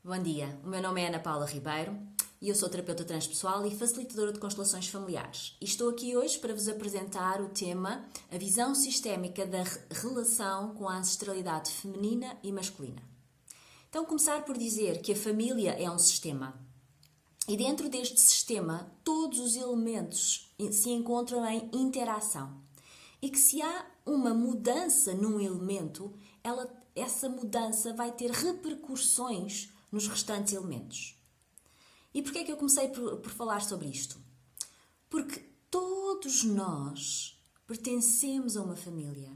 Bom dia, o meu nome é Ana Paula Ribeiro e eu sou terapeuta transpessoal e facilitadora de constelações familiares. E estou aqui hoje para vos apresentar o tema A visão sistémica da relação com a ancestralidade feminina e masculina. Então, começar por dizer que a família é um sistema. E dentro deste sistema, todos os elementos se encontram em interação. E que se há uma mudança num elemento, essa mudança vai ter repercussões nos restantes elementos. E porquê é que eu comecei por falar sobre isto? Porque todos nós pertencemos a uma família.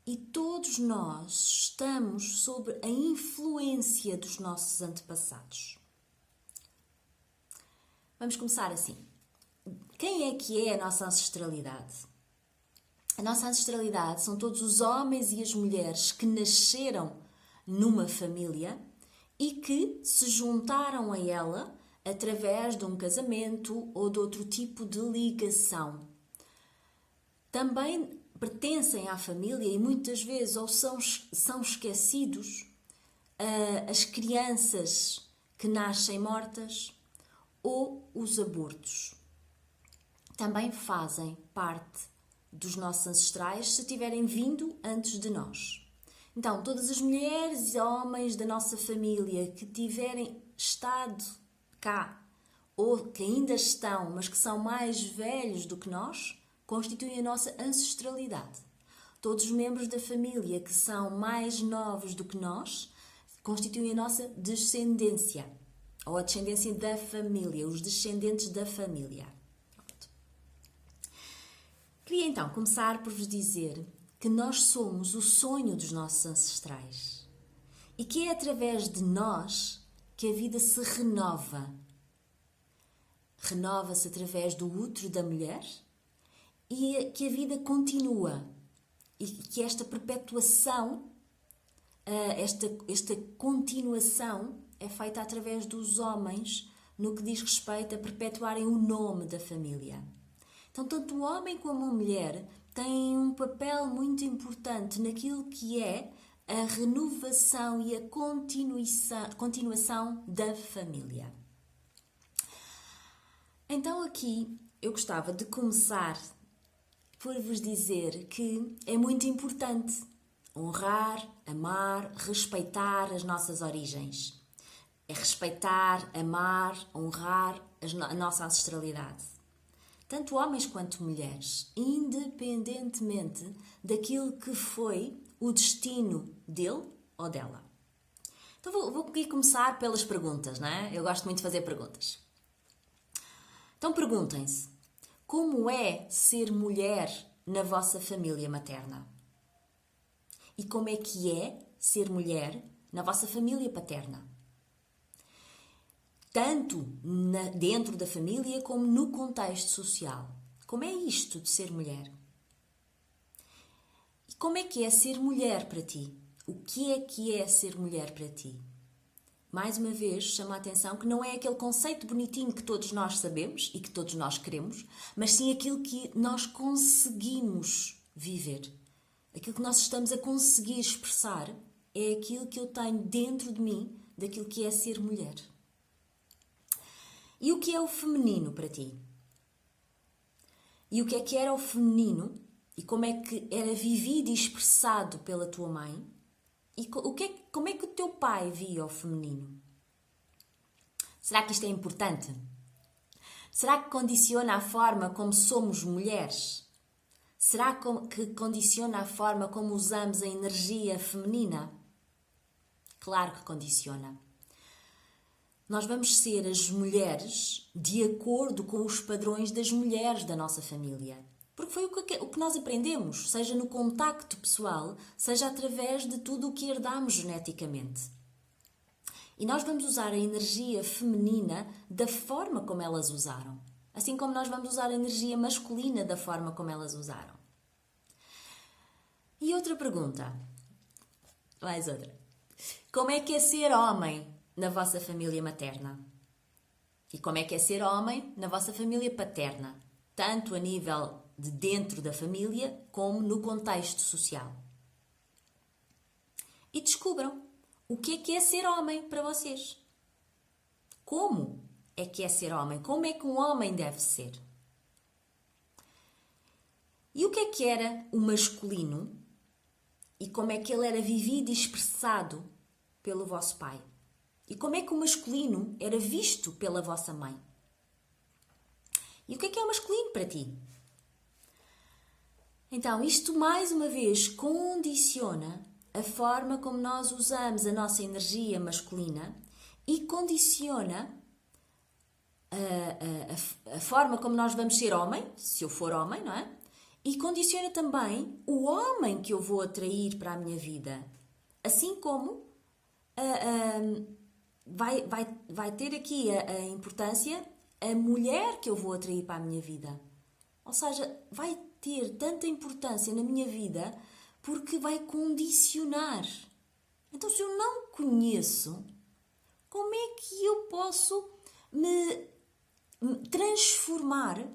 E todos nós estamos sob a influência dos nossos antepassados. Vamos começar assim. Quem é que é a nossa ancestralidade? A nossa ancestralidade são todos os homens e as mulheres que nasceram numa família e que se juntaram a ela através de um casamento ou de outro tipo de ligação. Também pertencem à família e muitas vezes ou são esquecidos as crianças que nascem mortas ou os abortos. Também fazem parte dos nossos ancestrais se tiverem vindo antes de nós. Então, todas as mulheres e homens da nossa família que tiverem estado cá ou que ainda estão, mas que são mais velhos do que nós, constituem a nossa ancestralidade. Todos os membros da família que são mais novos do que nós constituem a nossa descendência, ou a descendência da família, os descendentes da família. Pronto. Queria então começar por vos dizer que nós somos o sonho dos nossos ancestrais e que é através de nós que a vida se renova. Renova-se através do útero da mulher e que a vida continua e que esta perpetuação, esta continuação é feita através dos homens no que diz respeito a perpetuarem o nome da família. Então, tanto o homem como a mulher têm um papel muito importante naquilo que é a renovação e a continuação da família. Então, aqui eu gostava de começar por vos dizer que é muito importante honrar, amar, respeitar as nossas origens. É respeitar, amar, honrar a nossa ancestralidade. Tanto homens quanto mulheres, independentemente daquilo que foi o destino dele ou dela. Então vou aqui começar pelas perguntas, não é? Eu gosto muito de fazer perguntas. Então perguntem-se, como é ser mulher na vossa família materna? E como é que é ser mulher na vossa família paterna? Tanto dentro da família como no contexto social. Como é isto de ser mulher? E como é que é ser mulher para ti? O que é ser mulher para ti? Mais uma vez, chama a atenção que não é aquele conceito bonitinho que todos nós sabemos e que todos nós queremos, mas sim aquilo que nós conseguimos viver. Aquilo que nós estamos a conseguir expressar é aquilo que eu tenho dentro de mim daquilo que é ser mulher. E o que é o feminino para ti? E o que era o feminino? E como é que era vivido e expressado pela tua mãe? E como é que o teu pai via o feminino? Será que isto é importante? Será que condiciona a forma como somos mulheres? Será que condiciona a forma como usamos a energia feminina? Claro que condiciona. Nós vamos ser as mulheres de acordo com os padrões das mulheres da nossa família. Porque foi o que nós aprendemos, seja no contacto pessoal, seja através de tudo o que herdamos geneticamente. E nós vamos usar a energia feminina da forma como elas usaram. Assim como nós vamos usar a energia masculina da forma como elas usaram. E outra pergunta. Mais outra. Como é que é ser homem na vossa família materna? E como é que é ser homem na vossa família paterna? Tanto a nível de dentro da família como no contexto social. E descubram o que é ser homem para vocês. Como é que é ser homem? Como é que um homem deve ser? E o que era o masculino? E como é que ele era vivido e expressado pelo vosso pai? E como é que o masculino era visto pela vossa mãe? E o que é o masculino para ti? Então, isto mais uma vez condiciona a forma como nós usamos a nossa energia masculina e condiciona a forma como nós vamos ser homem, se eu for homem, não é? E condiciona também o homem que eu vou atrair para a minha vida. Assim como vai ter aqui a importância a mulher que eu vou atrair para a minha vida. Ou seja, vai ter tanta importância na minha vida porque vai condicionar. Então, se eu não conheço, como é que eu posso me transformar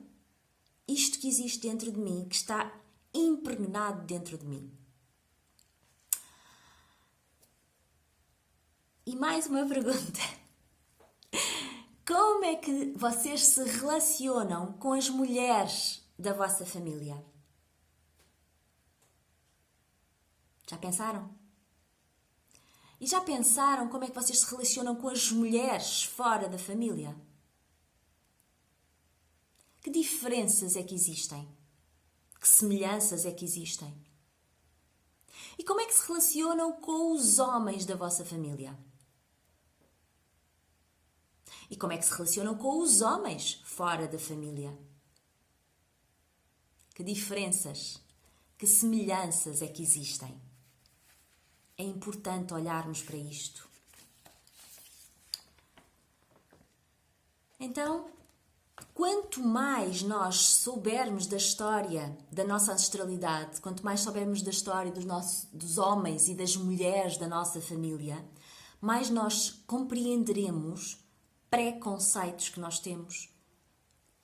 isto que existe dentro de mim, que está impregnado dentro de mim? E mais uma pergunta. Como é que vocês se relacionam com as mulheres da vossa família? Já pensaram? E já pensaram como é que vocês se relacionam com as mulheres fora da família? Que diferenças é que existem? Que semelhanças é que existem? E como é que se relacionam com os homens da vossa família? E como é que se relacionam com os homens fora da família? Que diferenças, que semelhanças é que existem? É importante olharmos para isto. Então, quanto mais nós soubermos da história da nossa ancestralidade, quanto mais soubermos da história dos homens e das mulheres da nossa família, mais nós compreenderemos preconceitos que nós temos,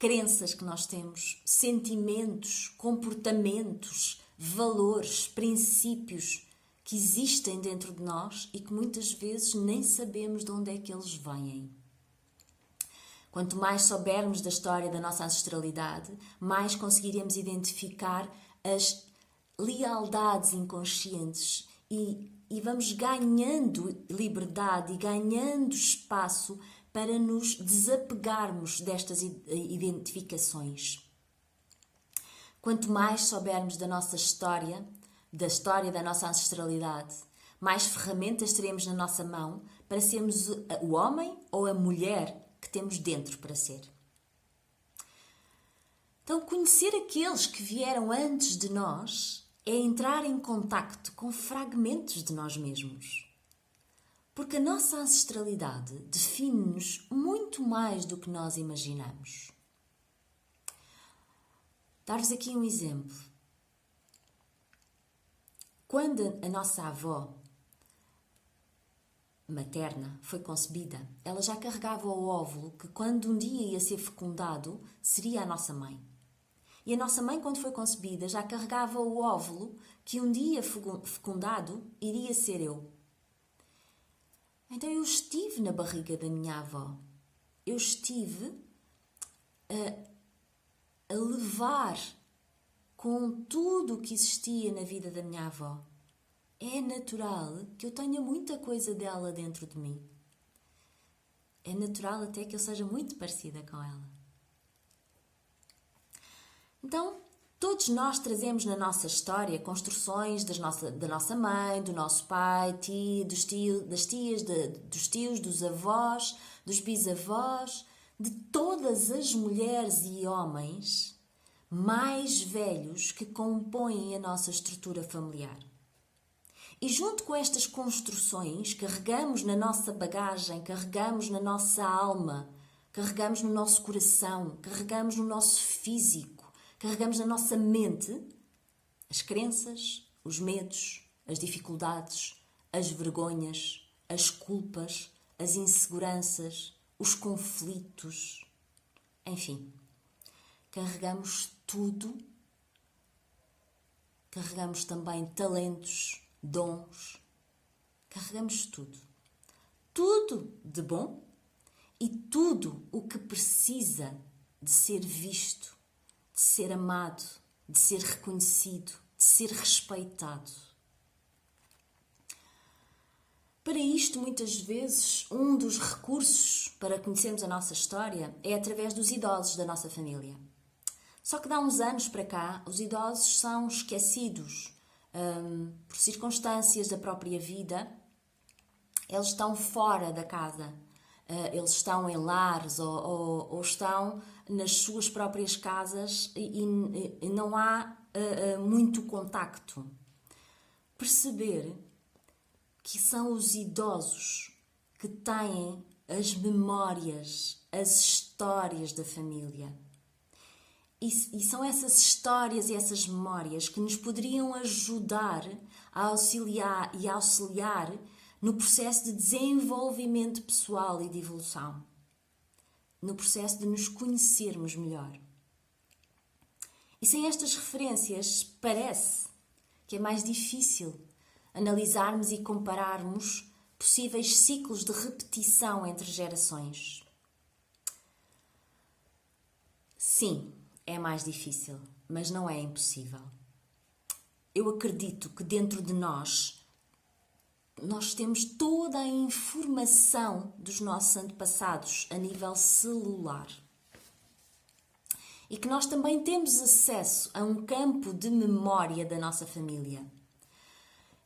crenças que nós temos, sentimentos, comportamentos, valores, princípios que existem dentro de nós e que muitas vezes nem sabemos de onde é que eles vêm. Quanto mais soubermos da história da nossa ancestralidade, mais conseguiremos identificar as lealdades inconscientes e vamos ganhando liberdade e ganhando espaço para nos desapegarmos destas identificações. Quanto mais soubermos da nossa história, da história da nossa ancestralidade, mais ferramentas teremos na nossa mão para sermos o homem ou a mulher que temos dentro para ser. Então, conhecer aqueles que vieram antes de nós é entrar em contacto com fragmentos de nós mesmos. Porque a nossa ancestralidade define-nos muito mais do que nós imaginamos. Dar-vos aqui um exemplo. Quando a nossa avó materna foi concebida, ela já carregava o óvulo que, quando um dia ia ser fecundado, seria a nossa mãe. E a nossa mãe, quando foi concebida, já carregava o óvulo que um dia fecundado iria ser eu. Então eu estive na barriga da minha avó. Eu estive a levar com tudo o que existia na vida da minha avó. É natural que eu tenha muita coisa dela dentro de mim. É natural até que eu seja muito parecida com ela. Então, todos nós trazemos na nossa história construções da nossa mãe, do nosso pai, das tias, dos tios, dos avós, dos bisavós, de todas as mulheres e homens mais velhos que compõem a nossa estrutura familiar. E junto com estas construções, carregamos na nossa bagagem, carregamos na nossa alma, carregamos no nosso coração, carregamos no nosso físico, carregamos na nossa mente as crenças, os medos, as dificuldades, as vergonhas, as culpas, as inseguranças, os conflitos. Enfim, carregamos tudo. Carregamos também talentos, dons. Carregamos tudo. tudo de bom e tudo o que precisa de ser visto, de ser amado, de ser reconhecido, de ser respeitado. Para isto, muitas vezes, um dos recursos para conhecermos a nossa história é através dos idosos da nossa família. Só que de há uns anos para cá, os idosos são esquecidos por circunstâncias da própria vida. Eles estão fora da casa, eles estão em lares ou estão nas suas próprias casas e não há muito contacto. Perceber que são os idosos que têm as memórias, as histórias da família. E são essas histórias e essas memórias que nos poderiam ajudar a auxiliar no processo de desenvolvimento pessoal e de evolução, no processo de nos conhecermos melhor. E sem estas referências, parece que é mais difícil analisarmos e compararmos possíveis ciclos de repetição entre gerações. Sim, é mais difícil, mas não é impossível. Eu acredito que dentro de nós temos toda a informação dos nossos antepassados a nível celular. E que nós também temos acesso a um campo de memória da nossa família.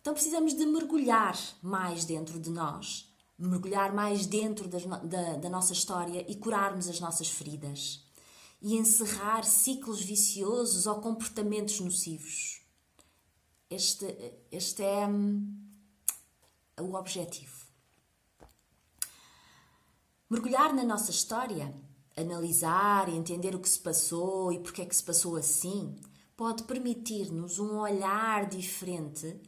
Então precisamos de mergulhar mais dentro de nós, mergulhar mais dentro da nossa história e curarmos as nossas feridas. E encerrar ciclos viciosos ou comportamentos nocivos. Este é o objetivo. Mergulhar na nossa história, analisar e entender o que se passou e porque é que se passou assim, pode permitir-nos um olhar diferente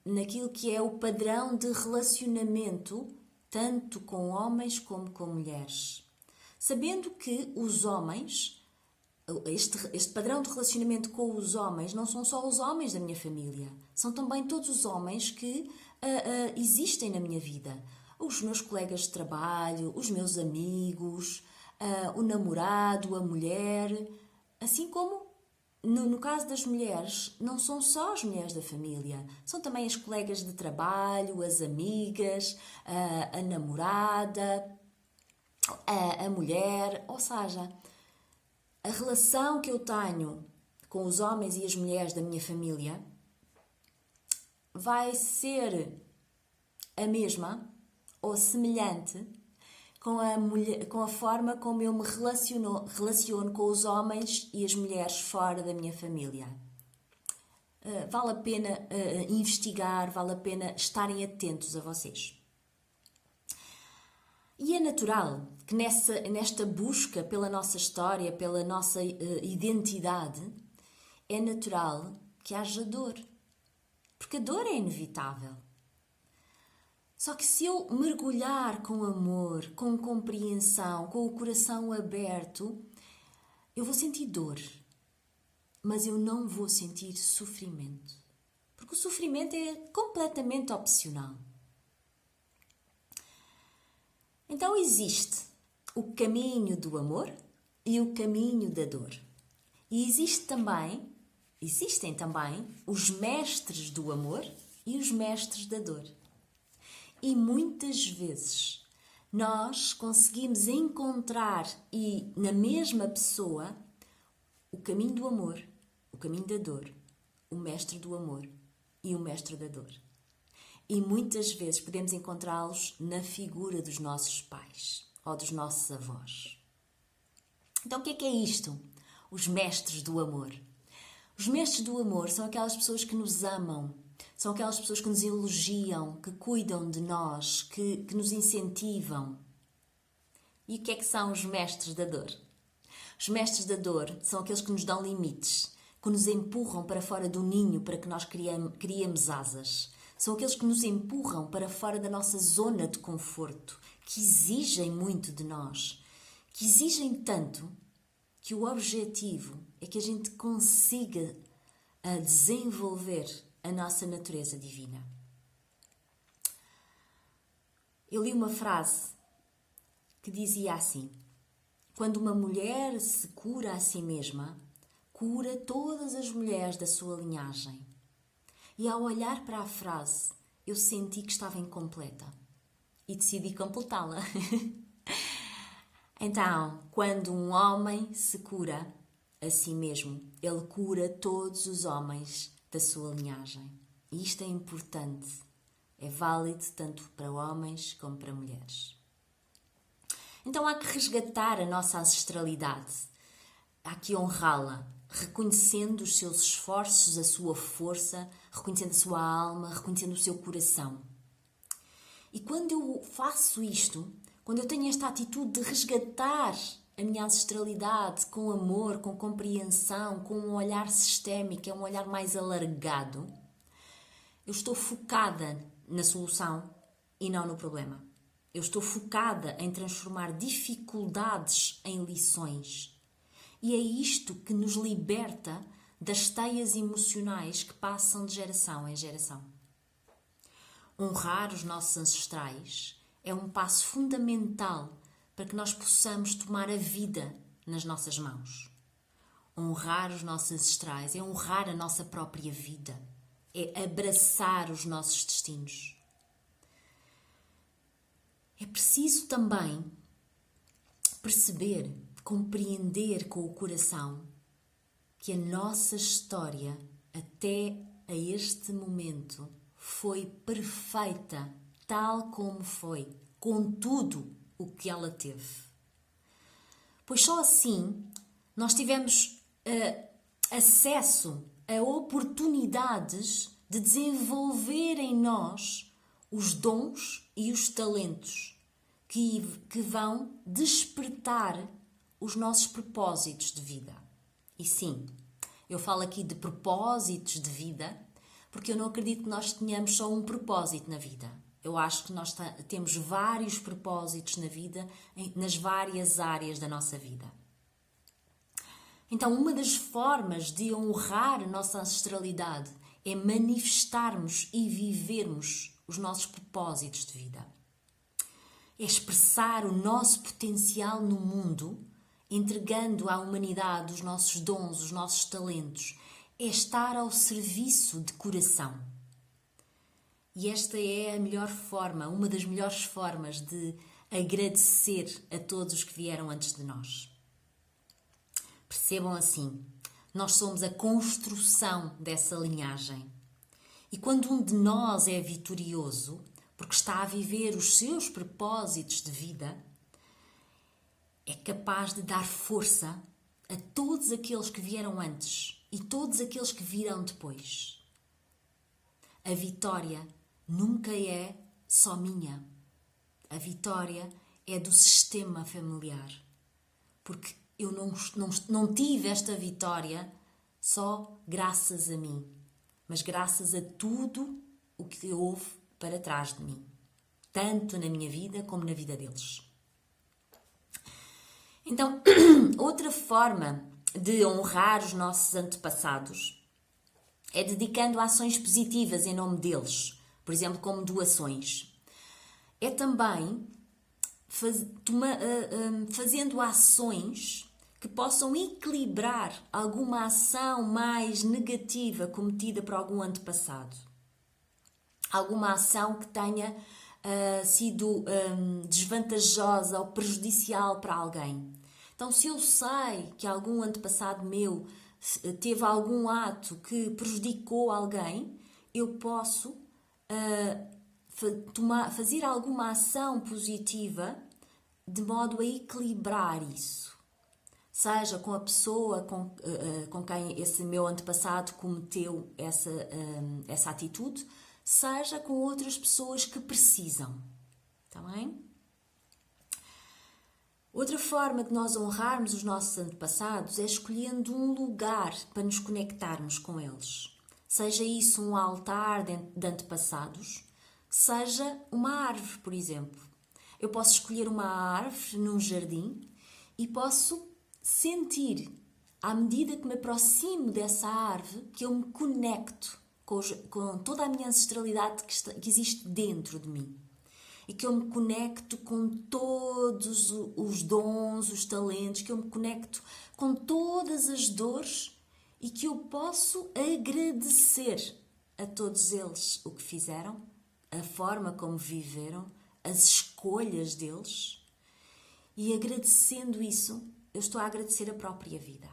naquilo que é o padrão de relacionamento, tanto com homens como com mulheres. Sabendo que os homens, este padrão de relacionamento com os homens, não são só os homens da minha família, são também todos os homens que existem na minha vida. Os meus colegas de trabalho, os meus amigos, o namorado, a mulher, assim como no caso das mulheres, não são só as mulheres da família, são também as colegas de trabalho, as amigas, a namorada, a mulher, ou seja, a relação que eu tenho com os homens e as mulheres da minha família vai ser a mesma ou semelhante com a forma como eu me relaciono com os homens e as mulheres fora da minha família. Vale a pena investigar, vale a pena estarem atentos a vocês. E é natural que nesta busca pela nossa história, pela nossa identidade, é natural que haja dor. Porque a dor é inevitável. Só que se eu mergulhar com amor, com compreensão, com o coração aberto, eu vou sentir dor, mas eu não vou sentir sofrimento. Porque o sofrimento é completamente opcional. Então existe o caminho do amor e o caminho da dor. E existem também os mestres do amor e os mestres da dor. E muitas vezes nós conseguimos encontrar na mesma pessoa o caminho do amor, o caminho da dor, o mestre do amor e o mestre da dor. E muitas vezes podemos encontrá-los na figura dos nossos pais ou dos nossos avós. Então o que é isto? Os mestres do amor. Os mestres do amor são aquelas pessoas que nos amam, são aquelas pessoas que nos elogiam, que cuidam de nós, que nos incentivam. E o que é que são os mestres da dor? Os mestres da dor são aqueles que nos dão limites, que nos empurram para fora do ninho para que nós criemos asas. São aqueles que nos empurram para fora da nossa zona de conforto, que exigem muito de nós, que exigem tanto que o objetivo é que a gente consiga desenvolver a nossa natureza divina. eu li uma frase que dizia assim: quando uma mulher se cura a si mesma, cura todas as mulheres da sua linhagem. E ao olhar para a frase, eu senti que estava incompleta e decidi completá-la. Então, quando um homem se cura a si mesmo, ele cura todos os homens da sua linhagem. E isto é importante. É válido tanto para homens como para mulheres. Então há que resgatar a nossa ancestralidade. Há que honrá-la, reconhecendo os seus esforços, a sua força, reconhecendo a sua alma, reconhecendo o seu coração. E quando eu faço isto, quando eu tenho esta atitude de resgatar a minha ancestralidade com amor, com compreensão, com um olhar sistémico, é um olhar mais alargado, eu estou focada na solução e não no problema. Eu estou focada em transformar dificuldades em lições. E é isto que nos liberta das teias emocionais que passam de geração em geração. Honrar os nossos ancestrais é um passo fundamental para que nós possamos tomar a vida nas nossas mãos. Honrar os nossos ancestrais é honrar a nossa própria vida, é abraçar os nossos destinos. É preciso também perceber, compreender com o coração que a nossa história até a este momento foi perfeita, tal como foi, com tudo o que ela teve. Pois só assim nós tivemos acesso a oportunidades de desenvolver em nós os dons e os talentos que vão despertar os nossos propósitos de vida. E sim, eu falo aqui de propósitos de vida porque eu não acredito que nós tenhamos só um propósito na vida. Eu acho que nós temos vários propósitos na vida, nas várias áreas da nossa vida. Então, uma das formas de honrar a nossa ancestralidade é manifestarmos e vivermos os nossos propósitos de vida. É expressar o nosso potencial no mundo, entregando à humanidade os nossos dons, os nossos talentos. É estar ao serviço de coração. E esta é a melhor forma, uma das melhores formas de agradecer a todos os que vieram antes de nós. Percebam assim, nós somos a construção dessa linhagem. E quando um de nós é vitorioso, porque está a viver os seus propósitos de vida, é capaz de dar força a todos aqueles que vieram antes e todos aqueles que virão depois. A vitória nunca é só minha. A vitória é do sistema familiar. Porque eu não tive esta vitória só graças a mim, mas graças a tudo o que houve para trás de mim, tanto na minha vida como na vida deles. Então, outra forma de honrar os nossos antepassados é dedicando ações positivas em nome deles, por exemplo, como doações. É também fazendo ações que possam equilibrar alguma ação mais negativa cometida por algum antepassado. Alguma ação que tenha sido desvantajosa ou prejudicial para alguém. Então, se eu sei que algum antepassado meu teve algum ato que prejudicou alguém, eu posso fazer alguma ação positiva de modo a equilibrar isso. Seja com a pessoa com quem esse meu antepassado cometeu essa atitude, seja com outras pessoas que precisam. Está bem? Outra forma de nós honrarmos os nossos antepassados é escolhendo um lugar para nos conectarmos com eles. Seja isso um altar de antepassados, seja uma árvore, por exemplo. Eu posso escolher uma árvore num jardim e posso sentir, à medida que me aproximo dessa árvore, que eu me conecto com toda a minha ancestralidade que existe dentro de mim. e que eu me conecto com todos os dons, os talentos, que eu me conecto com todas as dores e que eu posso agradecer a todos eles o que fizeram, a forma como viveram, as escolhas deles. E agradecendo isso, eu estou a agradecer a própria vida.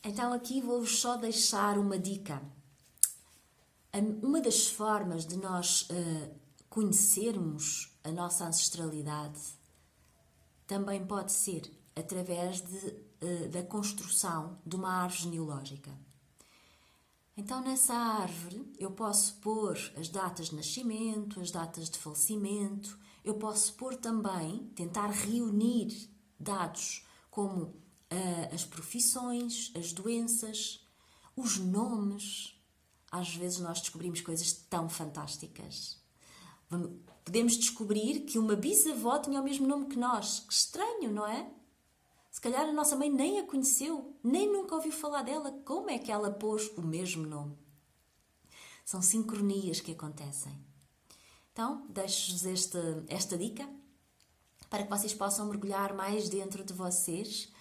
Então aqui vou-vos só deixar uma dica. Uma das formas de nós conhecermos a nossa ancestralidade também pode ser através da construção de uma árvore genealógica. Então, nessa árvore, eu posso pôr as datas de nascimento, as datas de falecimento, eu posso pôr também, tentar reunir dados como as profissões, as doenças, os nomes. Às vezes nós descobrimos coisas tão fantásticas. Podemos descobrir que uma bisavó tinha o mesmo nome que nós. Que estranho, não é? Se calhar a nossa mãe nem a conheceu, nem nunca ouviu falar dela. Como é que ela pôs o mesmo nome? São sincronias que acontecem. Então, deixo-vos esta dica para que vocês possam mergulhar mais dentro de vocês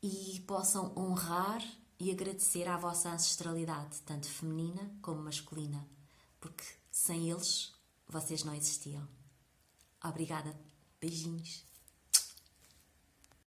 e possam honrar e agradecer à vossa ancestralidade, tanto feminina como masculina, porque sem eles vocês não existiam. Obrigada. Beijinhos.